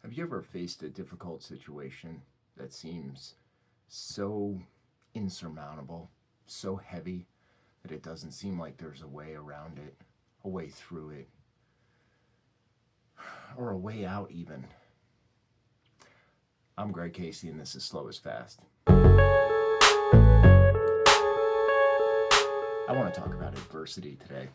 Have you ever faced a difficult situation that seems so insurmountable, so heavy that it doesn't seem like there's a way around it, a way through it, or a way out even? I'm Greg Casey, and this is Slow is Fast. I want to talk about adversity today.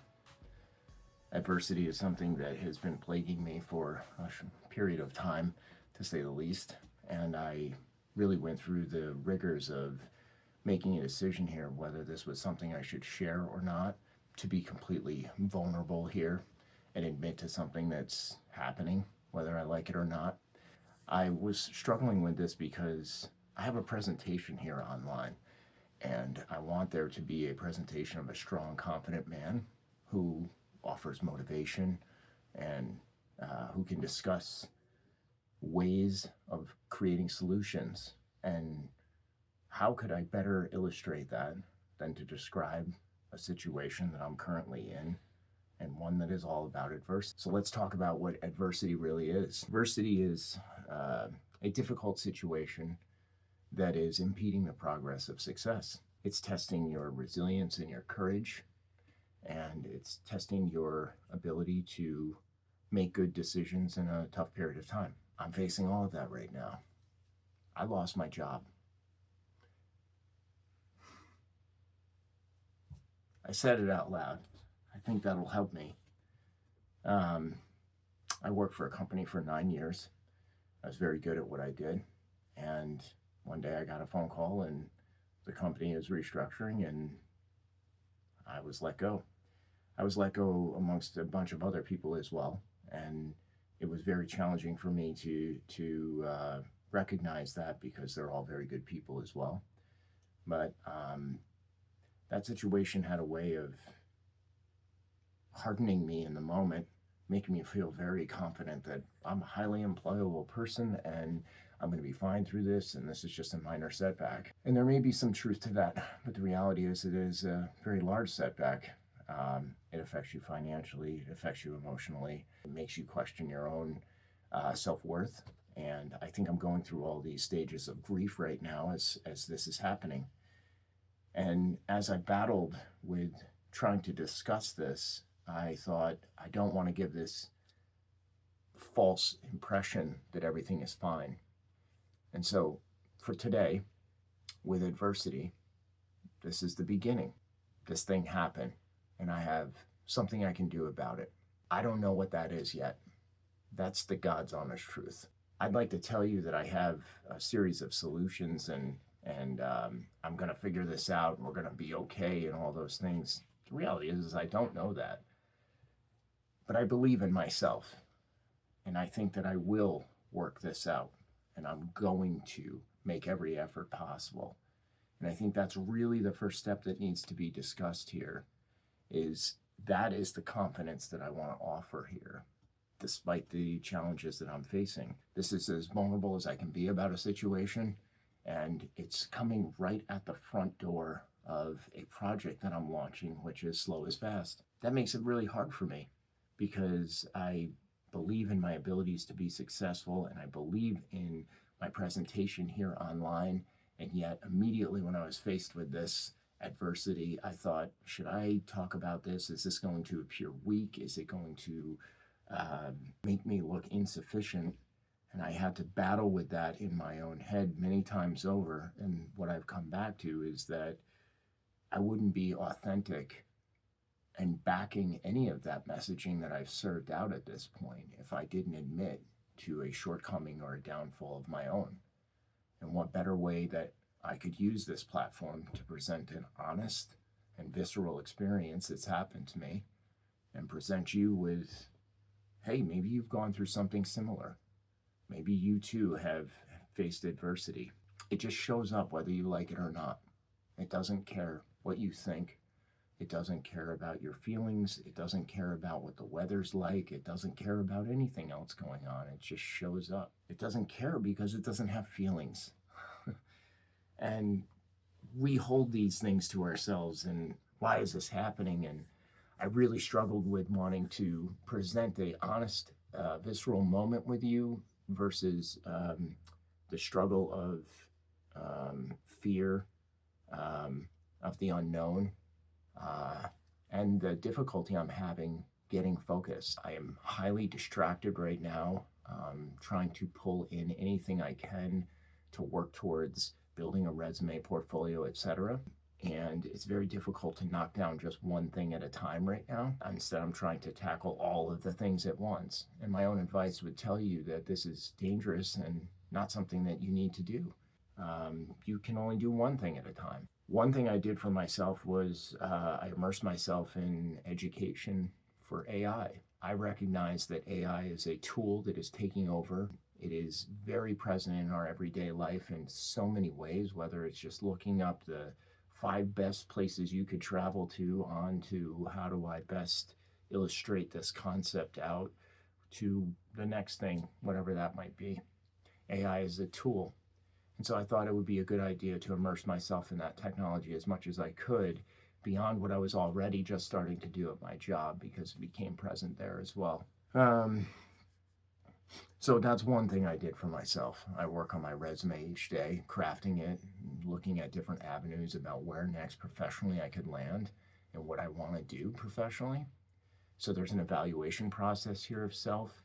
Adversity is something that has been plaguing me for a period of time, to say the least, and I really went through the rigors of making a decision here whether this was something I should share or not, to be completely vulnerable here and admit to something that's happening, whether I like it or not. I was struggling with this because I have a presentation here online, and I want there to be a presentation of a strong, confident man who offers motivation and who can discuss ways of creating solutions. And how could I better illustrate that than to describe a situation that I'm currently in, and one that is all about adversity? So let's talk about what adversity really is. Adversity is a difficult situation that is impeding the progress of success. It's testing your resilience and your courage, and it's testing your ability to make good decisions in a tough period of time. I'm facing all of that right now. I lost my job. I said it out loud. I think that'll help me. I worked for a company for 9 years. I was very good at what I did. And one day I got a phone call, and the company is restructuring, and I was let go. I was let go amongst a bunch of other people as well. And it was very challenging for me to recognize that, because they're all very good people as well. But that situation had a way of hardening me in the moment, making me feel very confident that I'm a highly employable person and I'm going to be fine through this, and this is just a minor setback. And there may be some truth to that, but the reality is it is a very large setback. It affects you financially, it affects you emotionally, it makes you question your own self-worth. And I think I'm going through all these stages of grief right now as this is happening. And as I battled with trying to discuss this, I thought, I don't want to give this false impression that everything is fine. And so for today, with adversity, this is the beginning. This thing happened, and I have something I can do about it. I don't know what that is yet. That's the God's honest truth. I'd like to tell you that I have a series of solutions, and I'm going to figure this out, and we're going to be okay, and all those things. The reality is I don't know that. But I believe in myself, and I think that I will work this out, and I'm going to make every effort possible. And I think that's really the first step that needs to be discussed here. That is the confidence that I want to offer here, despite the challenges that I'm facing. This is as vulnerable as I can be about a situation, and it's coming right at the front door of a project that I'm launching, which is Slow is Fast. That makes it really hard for me, because I believe in my abilities to be successful, and I believe in my presentation here online. And yet immediately when I was faced with this adversity, I thought, should I talk about this? Is this going to appear weak? Is it going to make me look insufficient? And I had to battle with that in my own head many times over. And what I've come back to is that I wouldn't be authentic and backing any of that messaging that I've served out at this point if I didn't admit to a shortcoming or a downfall of my own. And what better way that I could use this platform to present an honest and visceral experience that's happened to me, and present you with, hey, maybe you've gone through something similar. Maybe you too have faced adversity. It just shows up whether you like it or not. It doesn't care what you think. It doesn't care about your feelings. It doesn't care about what the weather's like. It doesn't care about anything else going on. It just shows up. It doesn't care because it doesn't have feelings. And we hold these things to ourselves, and why is this happening? And I really struggled with wanting to present a honest, visceral moment with you versus the struggle of fear of the unknown and the difficulty I'm having getting focused. I am highly distracted right now, trying to pull in anything I can to work towards building a resume, portfolio, etc. And it's very difficult to knock down just one thing at a time right now. Instead, I'm trying to tackle all of the things at once. And my own advice would tell you that this is dangerous and not something that you need to do. You can only do one thing at a time. One thing I did for myself was I immersed myself in education for AI. I recognize that AI is a tool that is taking over. It is very present in our everyday life in so many ways, whether it's just looking up the 5 best places you could travel to on to how do I best illustrate this concept out to the next thing, whatever that might be. AI is a tool. And so I thought it would be a good idea to immerse myself in that technology as much as I could beyond what I was already just starting to do at my job because it became present there as well. So that's one thing I did for myself. I work on my resume each day, crafting it, looking at different avenues about where next professionally I could land and what I want to do professionally. So there's an evaluation process here of self.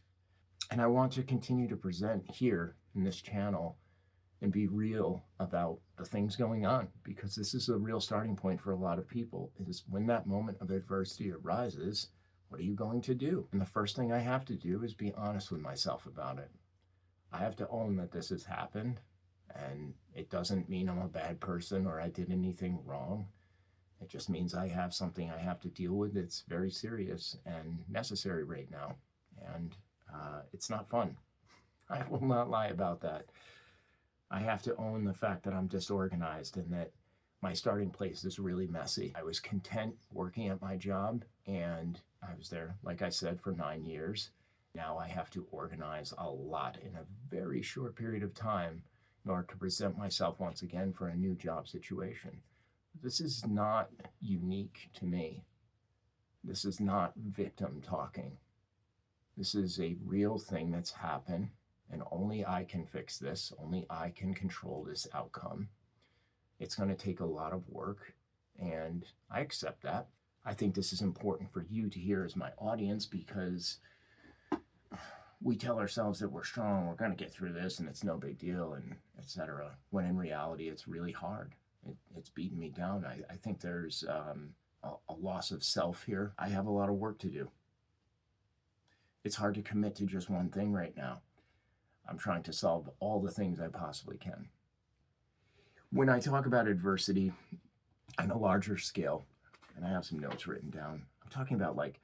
And I want to continue to present here in this channel and be real about the things going on, because this is a real starting point for a lot of people, is when that moment of adversity arises, what are you going to do? And the first thing I have to do is be honest with myself about it. I have to own that this has happened, and it doesn't mean I'm a bad person or I did anything wrong. It just means I have something I have to deal with that's very serious and necessary right now. And it's not fun. I will not lie about that. I have to own the fact that I'm disorganized and that my starting place is really messy. I was content working at my job, and I was there, like I said, for 9 years. Now I have to organize a lot in a very short period of time in order to present myself once again for a new job situation. This is not unique to me. This is not victim talking. This is a real thing that's happened, and only I can fix this. Only I can control this outcome. It's going to take a lot of work, and I accept that. I think this is important for you to hear as my audience, because we tell ourselves that we're strong, we're going to get through this, and it's no big deal, and etc. When in reality, it's really hard. It's beating me down. I think there's a loss of self here. I have a lot of work to do. It's hard to commit to just one thing right now. I'm trying to solve all the things I possibly can. When I talk about adversity on a larger scale, and I have some notes written down, I'm talking about like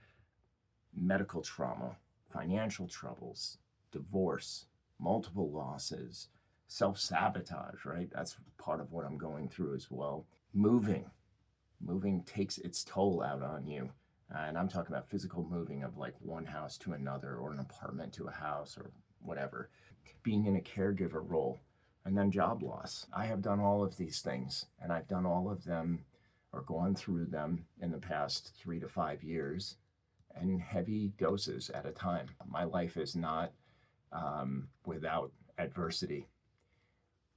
medical trauma, financial troubles, divorce, multiple losses, self-sabotage, right? That's part of what I'm going through as well. Moving takes its toll out on you. And I'm talking about physical moving of like one house to another, or an apartment to a house, or whatever. Being in a caregiver role, and then job loss. I have done all of these things, and I've done all of them or gone through them in the past 3 to 5 years, in heavy doses at a time. My life is not without adversity.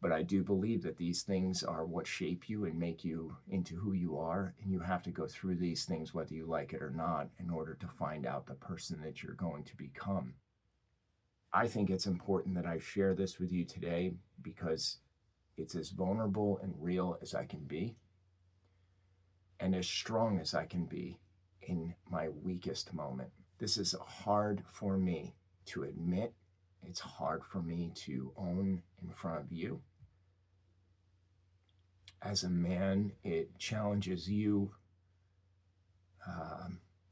But I do believe that these things are what shape you and make you into who you are. And you have to go through these things, whether you like it or not, in order to find out the person that you're going to become. I think it's important that I share this with you today because it's as vulnerable and real as I can be, and as strong as I can be in my weakest moment. This is hard for me to admit. It's hard for me to own in front of you. As a man, it challenges you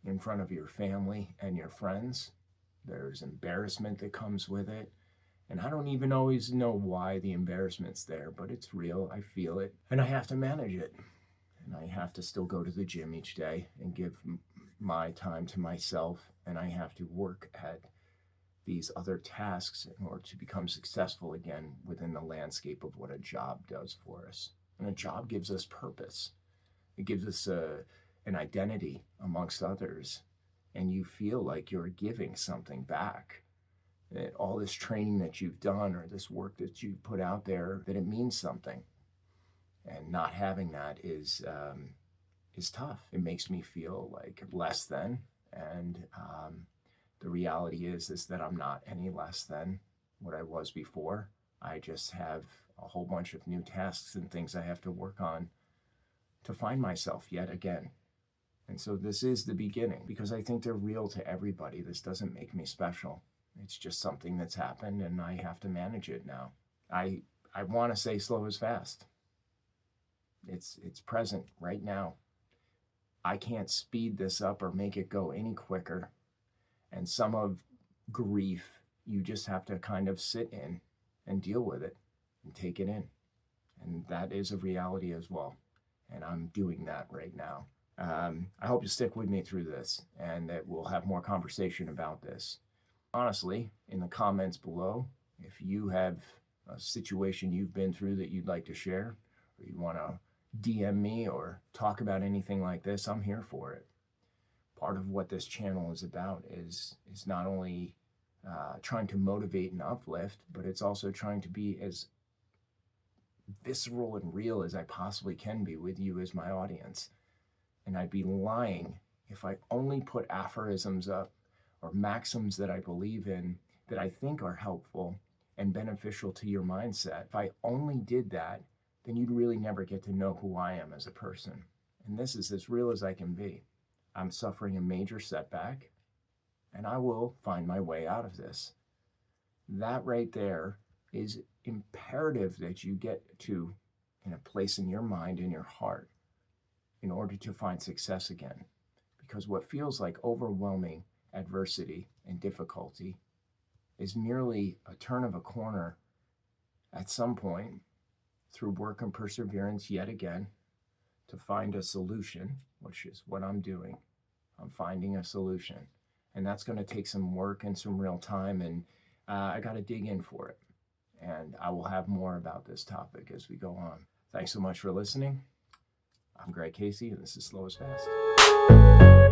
in front of your family and your friends. There's embarrassment that comes with it. And I don't even always know why the embarrassment's there, but it's real. I feel it. And I have to manage it. And I have to still go to the gym each day and give my time to myself. And I have to work at these other tasks in order to become successful again within the landscape of what a job does for us. And a job gives us purpose. It gives us an identity amongst others. And you feel like you're giving something back. that all this training that you've done or this work that you've put out there, that it means something. And not having that is tough. It makes me feel like less than. And the reality is that I'm not any less than what I was before. I just have a whole bunch of new tasks and things I have to work on to find myself yet again. And so this is the beginning, because I think they're real to everybody. This doesn't make me special. It's just something that's happened, and I have to manage it now. I want to say slow is fast. It's present right now. I can't speed this up or make it go any quicker. And some of grief, you just have to kind of sit in and deal with it and take it in. And that is a reality as well. And I'm doing that right now. I hope you stick with me through this, and that we'll have more conversation about this. Honestly, in the comments below, if you have a situation you've been through that you'd like to share, or you want to DM me or talk about anything like this, I'm here for it. Part of what this channel is about is not only trying to motivate and uplift, but it's also trying to be as visceral and real as I possibly can be with you as my audience. And I'd be lying if I only put aphorisms up or maxims that I believe in, that I think are helpful and beneficial to your mindset. If I only did that, then you'd really never get to know who I am as a person. And this is as real as I can be. I'm suffering a major setback, and I will find my way out of this. That right there is imperative that you get to in a place in your mind, in your heart, in order to find success again. Because what feels like overwhelming adversity and difficulty is merely a turn of a corner at some point, through work and perseverance yet again, to find a solution, which is what I'm doing. I'm finding a solution. And that's going to take some work and some real time, and I got to dig in for it. And I will have more about this topic as we go on. Thanks so much for listening. I'm Greg Casey, and this is Slow is Fast.